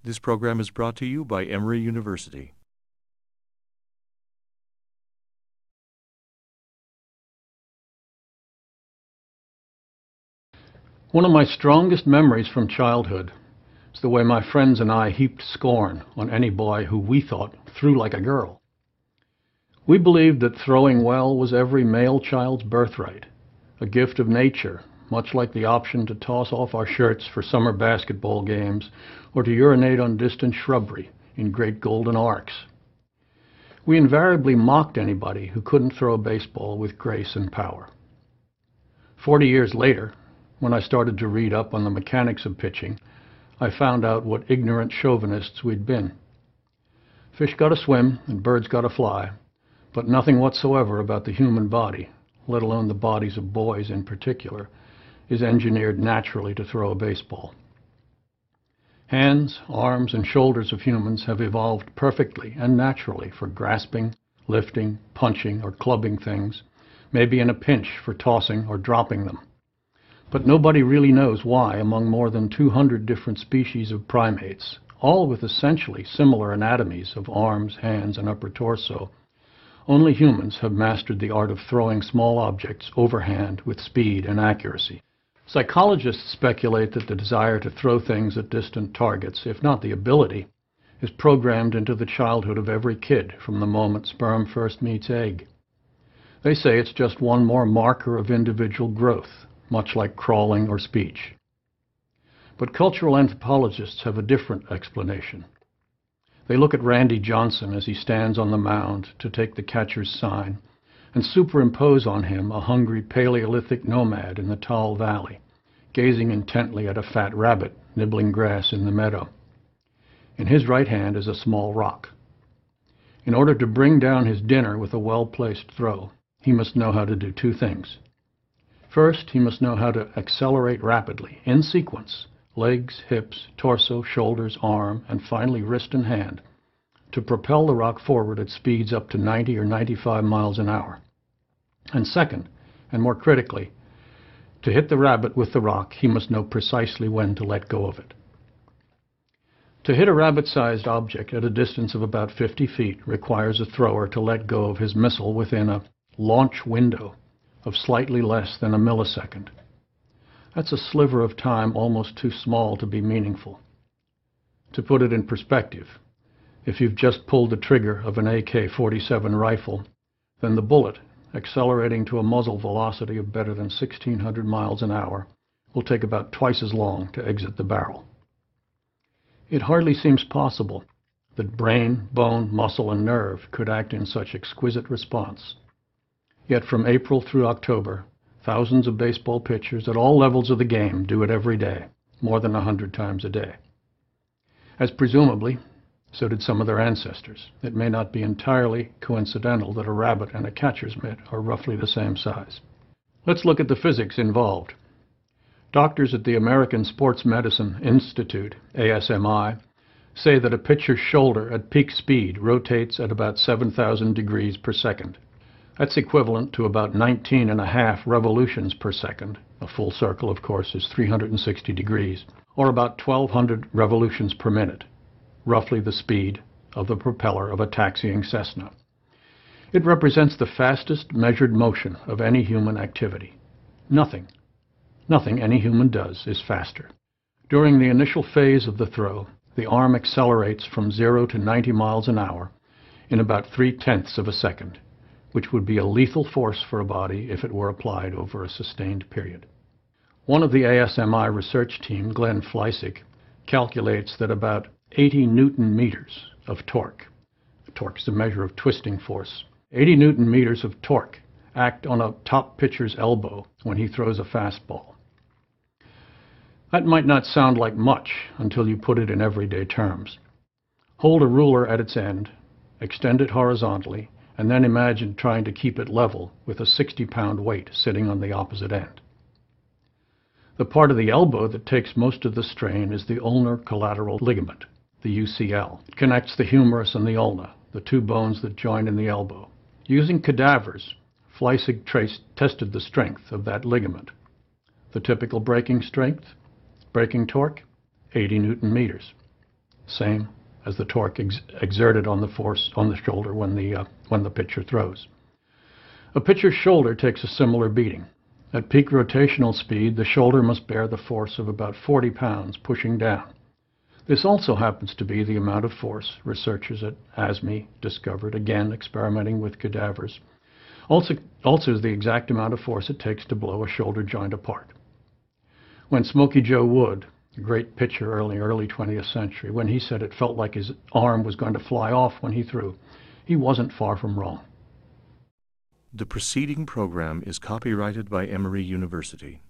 This program is brought to you by Emory University. One of my strongest memories from childhood is the way my friends and I heaped scorn on any boy who we thought threw like a girl. We believed that throwing well was every male child's birthright, a gift of nature, much like the option to toss off our shirts for summer basketball games or to urinate on distant shrubbery in great golden arcs. We invariably mocked anybody who couldn't throw a baseball with grace and power. 40 years later, when I started to read up on the mechanics of pitching, I found out what ignorant chauvinists we'd been. Fish gotta swim and birds gotta fly, but nothing whatsoever about the human body, let alone the bodies of boys in particular, is engineered naturally to throw a baseball. Hands, arms, and shoulders of humans have evolved perfectly and naturally for grasping, lifting, punching, or clubbing things, maybe in a pinch for tossing or dropping them. But nobody really knows why, among more than 200 different species of primates, all with essentially similar anatomies of arms, hands, and upper torso, only humans have mastered the art of throwing small objects overhand with speed and accuracy. Psychologists speculate that the desire to throw things at distant targets, if not the ability, is programmed into the childhood of every kid from the moment sperm first meets egg. They say it's just one more marker of individual growth, much like crawling or speech. But cultural anthropologists have a different explanation. They look at Randy Johnson as he stands on the mound to take the catcher's sign and superimpose on him a hungry Paleolithic nomad in the Taal Valley, gazing intently at a fat rabbit nibbling grass in the meadow. In his right hand is a small rock. In order to bring down his dinner with a well-placed throw, he must know how to do two things. First, he must know how to accelerate rapidly, in sequence, legs, hips, torso, shoulders, arm, and finally wrist and hand, to propel the rock forward at speeds up to 90 or 95 miles an hour. And second, and more critically, to hit the rabbit with the rock, he must know precisely when to let go of it. To hit a rabbit-sized object at a distance of about 50 feet requires a thrower to let go of his missile within a launch window of slightly less than a millisecond. That's a sliver of time almost too small to be meaningful. To put it in perspective, if you've just pulled the trigger of an AK-47 rifle, then the bullet, accelerating to a muzzle velocity of better than 1,600 miles an hour, will take about twice as long to exit the barrel. It hardly seems possible that brain, bone, muscle, and nerve could act in such exquisite response. Yet from April through October, thousands of baseball pitchers at all levels of the game do it every day, more than 100 times a day. As presumably, so did some of their ancestors. It may not be entirely coincidental that a rabbit and a catcher's mitt are roughly the same size. Let's look at the physics involved. Doctors at the American Sports Medicine Institute, ASMI, say that a pitcher's shoulder at peak speed rotates at about 7,000 degrees per second. That's equivalent to about 19.5 revolutions per second. A full circle, of course, is 360 degrees, or about 1,200 revolutions per minute, roughly the speed of the propeller of a taxiing Cessna. It represents the fastest measured motion of any human activity. Nothing any human does is faster. During the initial phase of the throw, the arm accelerates from 0 to 90 miles an hour in about 3/10 of a second, which would be a lethal force for a body if it were applied over a sustained period. One of the ASMI research team, Glenn Fleissig, calculates that about 80 Newton meters of torque is a measure of twisting force, 80 Newton meters of torque act on a top pitcher's elbow when he throws a fastball. That might not sound like much until you put it in everyday terms. Hold a ruler at its end, extend it horizontally, and then imagine trying to keep it level with a 60-pound weight sitting on the opposite end. The part of the elbow that takes most of the strain is the ulnar collateral ligament, the UCL. It connects the humerus and the ulna, the two bones that join in the elbow. Using cadavers, Fleissig tested the strength of that ligament. The typical braking strength, braking torque, 80 Newton meters. same as the torque exerted on the force on the shoulder when the pitcher throws. A pitcher's shoulder takes a similar beating. At peak rotational speed, the shoulder must bear the force of about 40 pounds pushing down. This also happens to be the amount of force researchers at ASME discovered, again experimenting with cadavers, also is the exact amount of force it takes to blow a shoulder joint apart. When Smokey Joe Wood, a great pitcher early 20th century, when he said it felt like his arm was going to fly off when he threw, he wasn't far from wrong. The preceding program is copyrighted by Emory University.